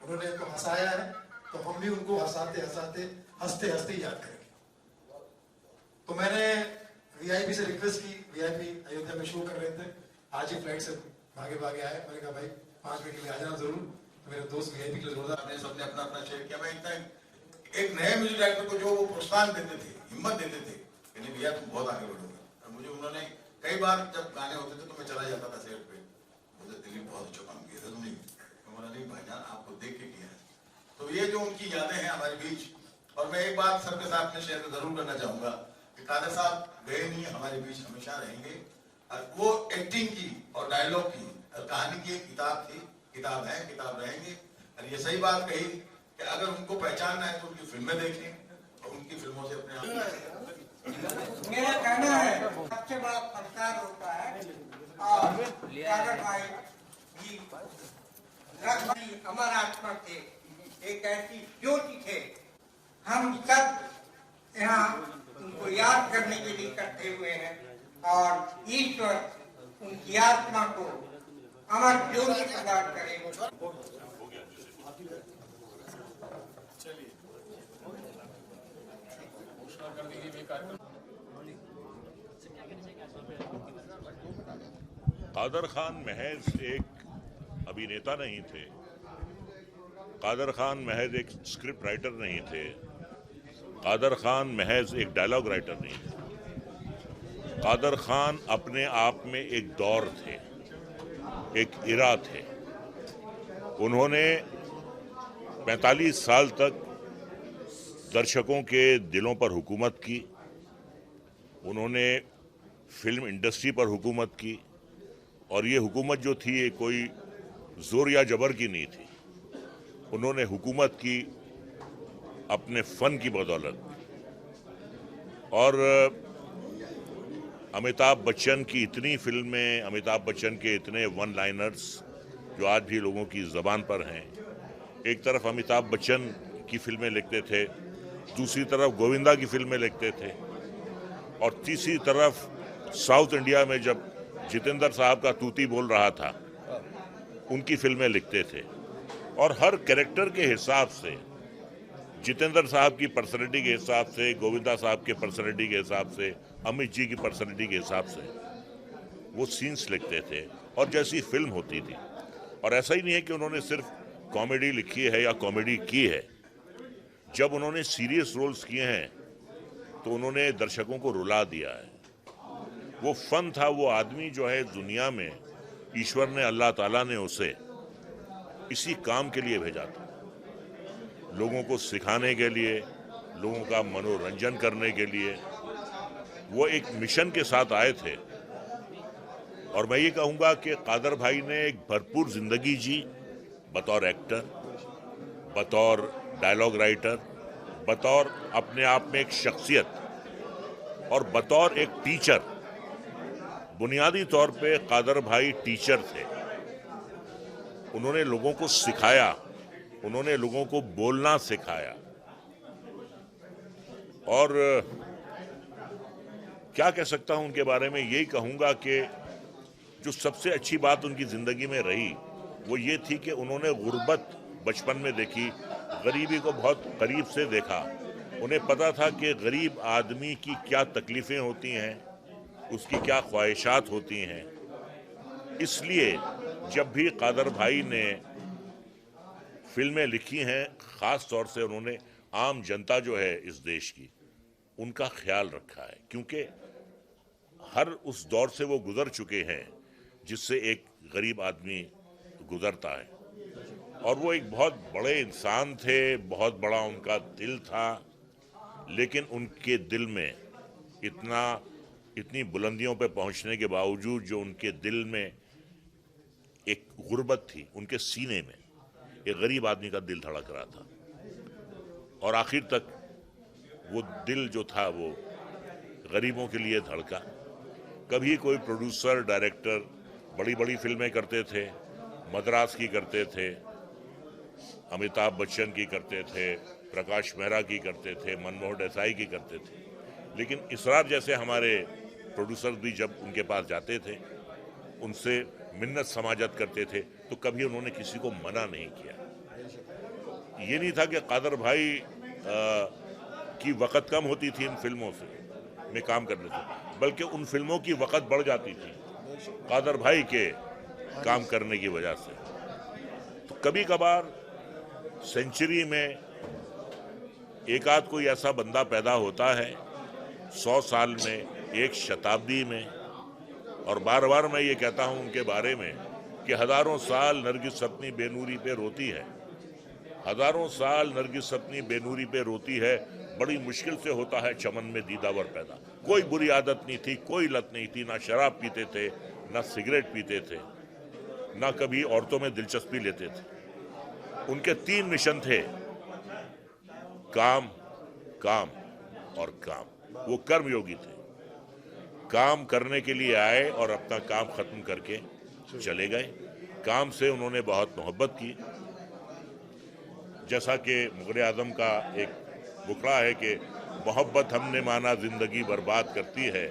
उन्होंने तो हंसाया है, तो हम भी उनको हंसाते हंसाते हंसते हंसते याद करेंगे। तो मैंने वीआईपी से रिक्वेस्ट की, वीआईपी अयोध्या में शो कर रहे थे, आज ही फ्लाइट से भागे भागे आए। मैंने कहा भाई 5 मिनट के लिए आ जाना जरूर। तो मेरे दोस्त वीआईपी के लिए जोरदार, हमने सबने अपना अपना शेयर किया। मैं इतना एक नए म्यूजिक डायरेक्टर को जो वो प्रोत्साहन देते थे, हिम्मत देते थे कि नहीं भैया तुम बहुत आगे बढ़ोगे। और मुझे उन्होंने कई बार जब गाने होते थे तो मैं चला जाता था सेट पे, मुझे दिलीप बहुत अच्छा काम किया था तुमने। बोला नहीं भाईजान आपको देख के किया है। तो ये जो उनकी यादें हैं हमारे बीच। और मैं एक बात सबके साथ में शेयर जरूर करना चाहूंगा कि कादर साहब गए नहीं, हमारे बीच हमेशा रहेंगे। वो एक्टिंग की और डायलॉग की और कहानी की एक किताब थी, किताब है, किताब रहेंगे। और ये सही बात कही कि अगर उनको पहचानना है तो उनकी फिल्में देखें और उनकी फिल्मों से अपने आप। मेरा कहना है सबसे बड़ा संस्कार होता है और कादर भाई जी अमर आत्मा थे, एक ऐसी ज्योति थे। हम सब यहाँ उनको याद करने के लिए इकट्ठे हुए हैं और ईश्वर उनकी आत्मा को अमर ज्योति प्रदान करें। कादर खान महज एक अभिनेता नहीं थे, कादर खान महज एक स्क्रिप्ट राइटर नहीं थे, कादर खान महज एक डायलॉग राइटर नहीं थे। कादर खान अपने आप में एक दौर थे, एक इरा थे। उन्होंने 45 साल तक दर्शकों के दिलों पर हुकूमत की, उन्होंने फिल्म इंडस्ट्री पर हुकूमत की। और ये हुकूमत जो थी ये कोई जोर या जबर की नहीं थी, उन्होंने हुकूमत की अपने फन की बदौलत। और अमिताभ बच्चन की इतनी फिल्में, अमिताभ बच्चन के इतने वन लाइनर्स जो आज भी लोगों की ज़बान पर हैं। एक तरफ अमिताभ बच्चन की फिल्में लिखते थे, दूसरी तरफ गोविंदा की फिल्में लिखते थे, और तीसरी तरफ साउथ इंडिया में जब जितेंद्र साहब का तूती बोल रहा था उनकी फिल्में लिखते थे। और हर कैरेक्टर के हिसाब से, जितेंद्र साहब की पर्सनैलिटी के हिसाब से, गोविंदा साहब के पर्सनैलिटी के हिसाब से, अमित जी की पर्सनैलिटी के हिसाब से वो सीन्स लिखते थे और जैसी फिल्म होती थी। और ऐसा ही नहीं है कि उन्होंने सिर्फ कॉमेडी लिखी है या कॉमेडी की है। जब उन्होंने सीरियस रोल्स किए हैं तो उन्होंने दर्शकों को रुला दिया है। वो फन था, वो आदमी जो है दुनिया में ईश्वर ने, अल्लाह ताला ने उसे इसी काम के लिए भेजा था, लोगों को सिखाने के लिए, लोगों का मनोरंजन करने के लिए। वो एक मिशन के साथ आए थे। और मैं ये कहूँगा कि कादर भाई ने एक भरपूर जिंदगी जी, बतौर एक्टर, बतौर डायलॉग राइटर, बतौर अपने आप में एक शख्सियत और बतौर एक टीचर। बुनियादी तौर पे कादर भाई टीचर थे। उन्होंने लोगों को सिखाया, उन्होंने लोगों को बोलना सिखाया। और क्या कह सकता हूं उनके बारे में, यही कहूंगा कि जो सबसे अच्छी बात उनकी जिंदगी में रही वो ये थी कि उन्होंने गुर्बत बचपन में देखी, गरीबी को बहुत करीब से देखा। उन्हें पता था कि गरीब आदमी की क्या तकलीफें होती हैं, उसकी क्या ख्वाहिशात होती हैं। इसलिए जब भी कादर भाई ने फिल्में लिखी हैं, ख़ास तौर से उन्होंने आम जनता जो है इस देश की, उनका ख्याल रखा है। क्योंकि हर उस दौर से वो गुजर चुके हैं जिससे एक गरीब आदमी गुजरता है। और वो एक बहुत बड़े इंसान थे, बहुत बड़ा उनका दिल था, लेकिन उनके दिल में इतनी बुलंदियों पे पहुंचने के बावजूद जो उनके दिल में एक गुर्बत थी, उनके सीने में एक गरीब आदमी का दिल धड़क रहा था। और आखिर तक वो दिल जो था वो गरीबों के लिए धड़का। कभी कोई प्रोड्यूसर, डायरेक्टर बड़ी बड़ी फिल्में करते थे, मद्रास की करते थे, अमिताभ बच्चन की करते थे, प्रकाश मेहरा की करते थे, मनमोहन देसाई की करते थे। लेकिन इसरार जैसे हमारे प्रोड्यूसर भी जब उनके पास जाते थे, उनसे मिन्नत समाजत करते थे, तो कभी उन्होंने किसी को मना नहीं किया। ये नहीं था कि कादर भाई की वक़्त कम होती थी इन फिल्मों से में काम करने से, बल्कि उन फिल्मों की वक़्त बढ़ जाती थी कादर भाई के काम करने की वजह से। तो कभी कभार सेंचुरी में एक आध कोई ऐसा बंदा पैदा होता है, 100 साल में, एक शताब्दी में। और बार बार मैं ये कहता हूँ उनके बारे में कि हज़ारों साल नरगिस अपनी बेनूरी पे रोती है, हज़ारों साल नरगिस अपनी बेनूरी पे रोती है। बड़ी मुश्किल से होता है चमन में दीदावर पैदा। कोई बुरी आदत नहीं थी, कोई लत नहीं थी, ना शराब पीते थे, ना सिगरेट पीते थे, ना कभी औरतों में दिलचस्पी लेते थे। उनके 3 मिशन थे, काम, काम और काम। वो कर्मयोगी थे, काम करने के लिए आए और अपना काम खत्म करके चले गए। काम से उन्होंने बहुत मोहब्बत की। जैसा कि मुग़ल आज़म का एक मुकरा है कि मोहब्बत हमने माना ज़िंदगी बर्बाद करती है,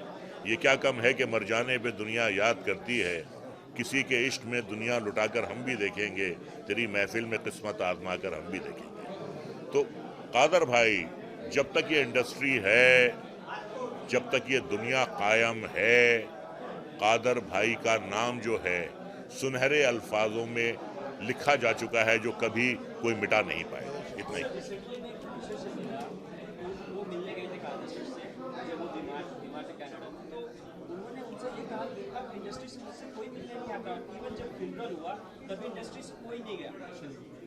ये क्या कम है कि मर जाने पे दुनिया याद करती है। किसी के इश्क में दुनिया लुटाकर हम भी देखेंगे, तेरी महफिल में किस्मत आजमा कर हम भी देखेंगे। तो कादर भाई, जब तक ये इंडस्ट्री है, जब तक ये दुनिया कायम है, कादर भाई का नाम जो है सुनहरे अल्फाजों में लिखा जा चुका है, जो कभी कोई मिटा नहीं पाएगा। इतना ही। वो मिलने गए थे कादर सर से जब वो बीमार थे कनाडा में, तो उन्होंने उनसे ये कहा कि अब इंडस्ट्री से मुझसे कोई मिलने नहीं आता। इवन जब फ्यूनरल हुआ तभी इंडस्ट्री से कोई नहीं गया।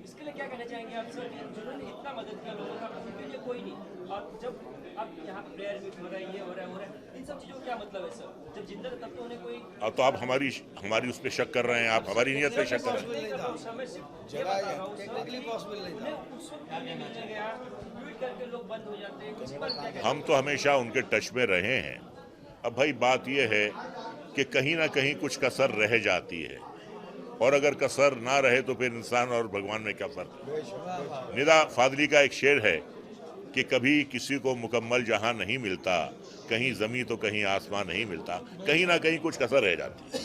इसके लिए क्या कहना चाहेंगे आप सर, जिन्होंने इतना मदद किया लोगों का, उनके लिए कोई नहीं। और जब अब यहाँ प्रेयर मीट हो रहा है, ये हो रहा है, इन सब चीज़ों का क्या मतलब है सर? जब जिंदा था तब तो उन्हें कोई। अब तो आप हमारी उस पर शक कर रहे हैं, आप हमारी नीयत पे शक कर रहे हैं। हम तो हमेशा उनके टच में रहे हैं। अब भाई बात यह है कि कहीं ना कहीं कुछ कसर रह जाती है, और अगर कसर ना रहे तो फिर इंसान और भगवान में क्या फर्क। निदा फादली का एक शेर है कि कभी किसी को मुकम्मल जहां नहीं मिलता, कहीं ज़मीं तो कहीं आसमान नहीं मिलता, कहीं ना कहीं कुछ कसर रह जाती है।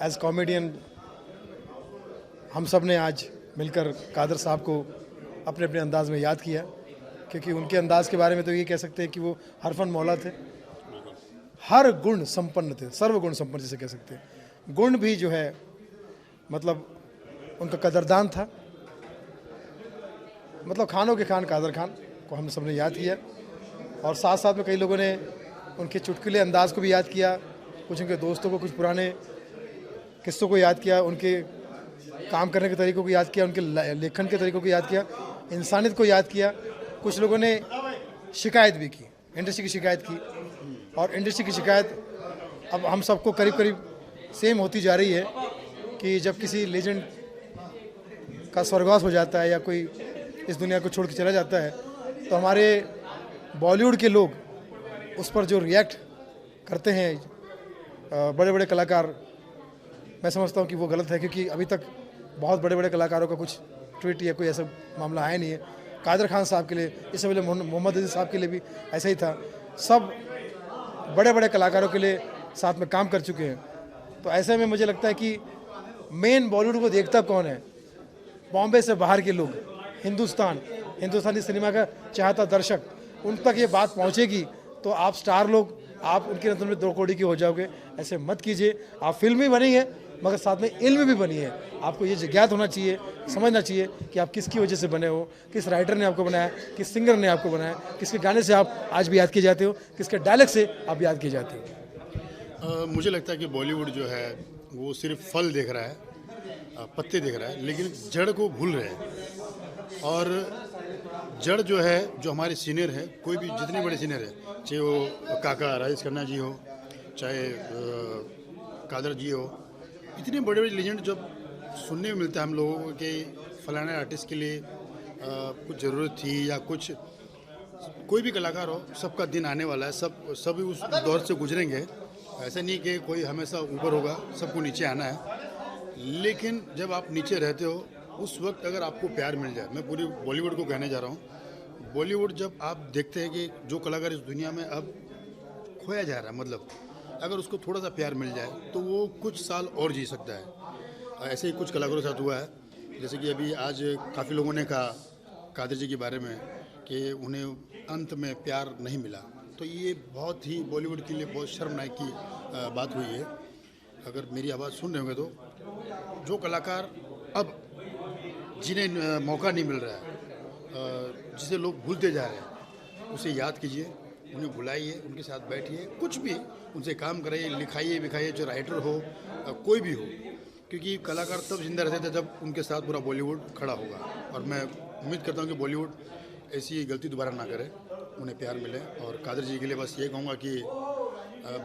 एज कॉमेडियन हम सब ने आज मिलकर कादर साहब को अपने अपने अंदाज में याद किया, क्योंकि उनके अंदाज के बारे में तो ये कह सकते हैं कि वो हरफन मौला थे, हर गुण संपन्न थे, सर्वगुण संपन्न जिसे कह सकते हैं। गुण भी जो है मतलब उनका कदरदान था। मतलब खानों के खान कादर खान को हम सब ने याद किया, और साथ साथ में कई लोगों ने उनके चुटकुले अंदाज को भी याद किया, कुछ उनके दोस्तों को, कुछ पुराने किस्सों को याद किया, उनके काम करने के तरीक़ों को याद किया, उनके लेखन के तरीक़ों को याद किया, इंसानियत को याद किया। कुछ लोगों ने शिकायत भी की, इंडस्ट्री की शिकायत की, और इंडस्ट्री की शिकायत अब हम सबको करीब करीब सेम होती जा रही है कि जब किसी लेजेंड का स्वर्गवास हो जाता है या कोई इस दुनिया को छोड़ के चला जाता है, तो हमारे बॉलीवुड के लोग उस पर जो रिएक्ट करते हैं, बड़े बड़े कलाकार, मैं समझता हूँ कि वो गलत है, क्योंकि अभी तक बहुत बड़े बड़े कलाकारों का कुछ ट्वीट या कोई ऐसा मामला आया नहीं है। कादर खान साहब के लिए, इससे पहले मोहम्मद अजीज़ साहब के लिए भी ऐसा ही था। सब बड़े बड़े कलाकारों के लिए साथ में काम कर चुके हैं। तो ऐसे में मुझे लगता है कि मेन बॉलीवुड को देखता कौन है? बॉम्बे से बाहर के लोग, हिंदुस्तानी सिनेमा का चाहता दर्शक, उन तक ये बात पहुंचेगी तो आप स्टार लोग, आप उनके नज़र में 2 कौड़ी के हो जाओगे। ऐसे मत कीजिए। आप फिल्म भी बनी है मगर साथ में इल्म भी बनी है। आपको ये ज्ञात होना चाहिए, समझना चाहिए कि आप किसकी वजह से बने हो, किस राइटर ने आपको बनाया, किस सिंगर ने आपको बनाया, किसके गाने से आप आज भी याद किए जाते हो, किसके डायलॉग से आप याद किए जाते हो। मुझे लगता है कि बॉलीवुड जो है वो सिर्फ फल देख रहा है, पत्ते देख रहा है, लेकिन जड़ को भूल रहे हैं। और जड़ जो है, जो हमारे सीनियर है, कोई भी जितने बड़े सीनियर है, चाहे वो काका राजेश खन्ना जी हो, चाहे कादर जी हो, इतने बड़े बड़े लेजेंड जब सुनने में मिलता है हम लोगों को कि फलाने आर्टिस्ट के लिए कुछ ज़रूरत थी या कुछ, कोई भी कलाकार हो, सबका दिन आने वाला है, सब उस दौर से गुजरेंगे। ऐसा नहीं कि कोई हमेशा ऊपर होगा, सबको नीचे आना है। लेकिन जब आप नीचे रहते हो, उस वक्त अगर आपको प्यार मिल जाए, मैं पूरी बॉलीवुड को कहने जा रहा हूँ, बॉलीवुड जब आप देखते हैं कि जो कलाकार इस दुनिया में अब खोया जा रहा है, मतलब अगर उसको थोड़ा सा प्यार मिल जाए तो वो कुछ साल और जी सकता है। ऐसे ही कुछ कलाकारों के साथ हुआ है, जैसे कि अभी आज काफ़ी लोगों ने कहा कादर जी के बारे में कि उन्हें अंत में प्यार नहीं मिला, तो ये बहुत ही बॉलीवुड के लिए बहुत शर्मनाक की बात हुई है। अगर मेरी आवाज़ सुन रहे होंगे तो जो कलाकार अब जिन्हें मौका नहीं मिल रहा है, जिसे लोग भूलते जा रहे हैं, उसे याद कीजिए, उन्हें बुलाइए, उनके साथ बैठिए, कुछ भी उनसे काम कराइए, लिखाइए बिखाइए, जो राइटर हो कोई भी हो, क्योंकि कलाकार तब जिंदा रहते थे जब उनके साथ पूरा बॉलीवुड खड़ा होगा। और मैं उम्मीद करता हूँ कि बॉलीवुड ऐसी गलती दोबारा ना करे, उन्हें प्यार मिले। और कादर जी के लिए बस ये कहूँगा कि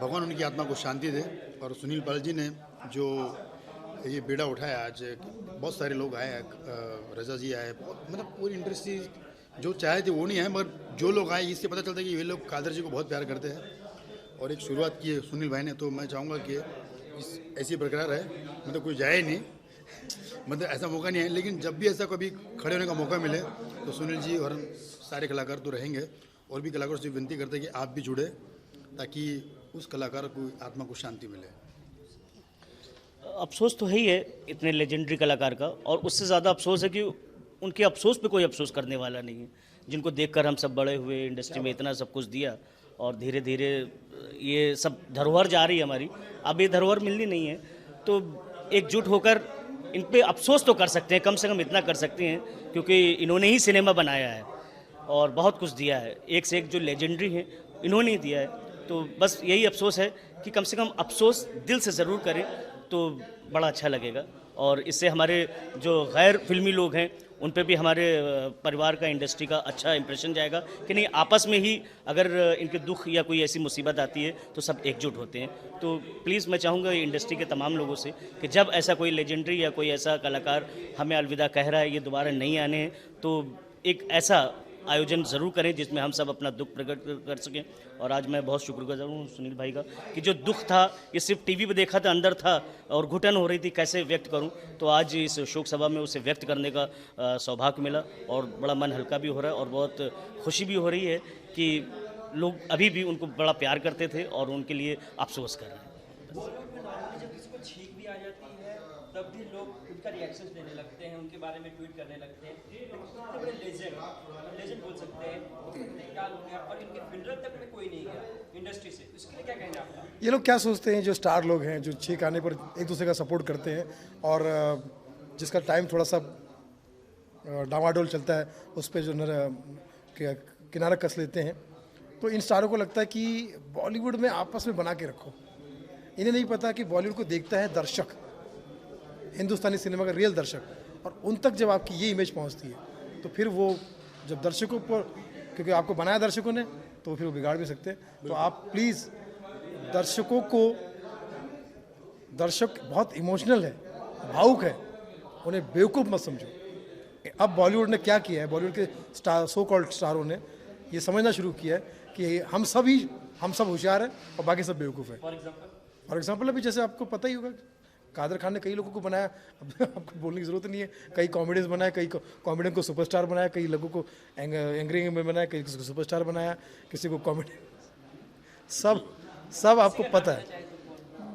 भगवान उनकी आत्मा को शांति दे। और सुनील पाल जी ने जो ये बेड़ा उठाया, आज बहुत सारे लोग आए, रजा जी आए, मतलब पूरी इंडस्ट्री जो चाहे थे वो नहीं आए, मगर जो लोग आए इससे पता चलता है कि ये लोग कादर जी को बहुत प्यार करते हैं। और एक शुरुआत की है सुनील भाई ने, तो मैं चाहूँगा कि ऐसी बरकरार रहे, मतलब कोई जाए नहीं, मतलब ऐसा मौका नहीं है, लेकिन जब भी ऐसा कभी खड़े होने का मौका मिले तो सुनील जी और सारे कलाकार तो रहेंगे। और भी कलाकारों से विनती करते हैं कि आप भी जुड़े, ताकि उस कलाकार को आत्मा को शांति मिले। अफसोस तो है ही है इतने लेजेंडरी कलाकार का, और उससे ज़्यादा अफसोस है कि उनके अफसोस पे कोई अफसोस करने वाला नहीं है, जिनको देखकर हम सब बड़े हुए, इंडस्ट्री में इतना सब कुछ दिया, और धीरे धीरे ये सब धरोहर जा रही है हमारी। अब ये धरोहर मिलनी नहीं है, तो एकजुट होकर इन पे अफसोस तो कर सकते हैं, कम से कम इतना कर सकते हैं, क्योंकि इन्होंने ही सिनेमा बनाया है और बहुत कुछ दिया है, एक से एक जो लेजेंडरी हैं इन्होंने ही दिया है। तो बस यही अफसोस है कि कम से कम अफसोस दिल से ज़रूर करें तो बड़ा अच्छा लगेगा। और इससे हमारे जो गैर फिल्मी लोग हैं उन पे भी हमारे परिवार का, इंडस्ट्री का अच्छा इंप्रेशन जाएगा कि नहीं, आपस में ही अगर इनके दुख या कोई ऐसी मुसीबत आती है तो सब एकजुट होते हैं। तो प्लीज़ मैं चाहूँगा इंडस्ट्री के तमाम लोगों से कि जब ऐसा कोई लेजेंडरी या कोई ऐसा कलाकार हमें अलविदा कह रहा है, ये दोबारा नहीं आने हैं, तो एक ऐसा आयोजन ज़रूर करें जिसमें हम सब अपना दुख प्रकट कर सकें। और आज मैं बहुत शुक्रगुजार हूँ सुनील भाई का कि जो दुख था ये सिर्फ टीवी पे देखा था, अंदर था और घुटन हो रही थी कैसे व्यक्त करूँ, तो आज इस शोक सभा में उसे व्यक्त करने का सौभाग्य मिला और बड़ा मन हल्का भी हो रहा है और बहुत खुशी भी हो रही है कि लोग अभी भी उनको बड़ा प्यार करते थे और उनके लिए अफसोस कर रहे हैं। बॉलीवुड में नॉर्मली जब किसी को छींक भी आ जाती है तब भी लोग उनका रिएक्शन देने लगते हैं, उनके बारे में ट्वीट करने लगते हैं। इतने बड़े लेजेंड बोल सकते हैं, क्या हो गया, और इनके फिल्डर तक में कोई नहीं गया इंडस्ट्री से, इसके लिए क्या कहना है आपका? ये लोग क्या सोचते हैं, जो स्टार लोग हैं जो छींक आने पर एक दूसरे का सपोर्ट करते हैं और जिसका टाइम थोड़ा सा डामाडोल चलता है उस पर जो किनारा कस लेते हैं, तो इन स्टारों को लगता है कि बॉलीवुड में आपस में बना के रखो। इन्हें नहीं पता कि बॉलीवुड को देखता है दर्शक, हिंदुस्तानी सिनेमा का रियल दर्शक, और उन तक जब आपकी ये इमेज पहुंचती है तो फिर वो जब दर्शकों पर, क्योंकि आपको बनाया दर्शकों ने, तो फिर वो बिगाड़ भी सकते हैं। तो आप प्लीज़ दर्शकों को, दर्शक बहुत इमोशनल है, भावुक है, उन्हें बेवकूफ़ मत समझो। अब बॉलीवुड ने क्या किया है, बॉलीवुड के स्टार, सो कॉल्ड स्टारों ने ये समझना शुरू किया है कि हम सब होशियार हैं और बाकी सब बेवकूफ़ है। फॉर एग्जाम्पल अभी जैसे आपको पता ही होगा, कादर खान ने कई लोगों को बनाया, अब आपको बोलने की ज़रूरत नहीं है, कई कॉमेडियंस बनाए, कई कॉमेडियन को सुपरस्टार बनाया, कई लोगों को एंग्री में बनाया, कई को सुपरस्टार बनाया, किसी को कॉमेडी, सब आपको पता है।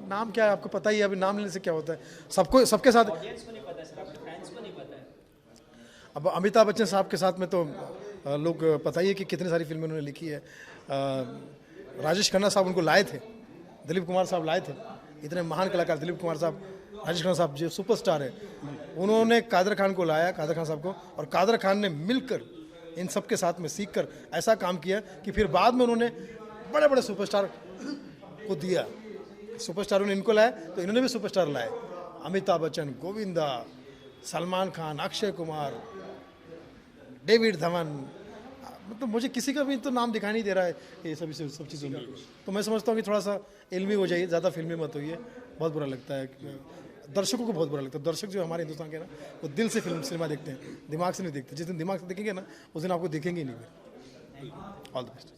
नाम क्या है आपको पता ही है, अभी नाम लेने से क्या होता है, सबको सबके साथ। अब अमिताभ बच्चन साहब के साथ में तो लोग पता ही है कि कितनी सारी फिल्में उन्होंने लिखी है। राजेश खन्ना साहब उनको लाए थे, दिलीप कुमार साहब लाए थे, इतने महान कलाकार दिलीप कुमार साहब, राजेश खन्ना साहब जो सुपरस्टार है, उन्होंने कादर खान को लाया, कादर खान साहब को, और कादर खान ने मिलकर इन सब के साथ में सीखकर ऐसा काम किया कि फिर बाद में उन्होंने बड़े बड़े सुपरस्टार को दिया। सुपरस्टारों ने इनको लाया तो इन्होंने भी सुपरस्टार लाए, अमिताभ बच्चन, गोविंदा, सलमान खान, अक्षय कुमार, डेविड धवन, मतलब मुझे किसी का भी तो नाम दिखाई नहीं दे रहा है ये सब चीज़ों में। तो मैं समझता हूँ कि थोड़ा सा इल्मी हो जाइए, ज़्यादा फिल्मी मत होइए, बहुत बुरा लगता है, दर्शकों को बहुत बुरा लगता है। दर्शक जो हमारे हिंदुस्तान के ना, वो दिल से सिनेमा देखते हैं, दिमाग से नहीं देखते। जिस दिन दिमाग से देखेंगे ना, उस दिन आपको देखेंगे ही नहीं। All the best.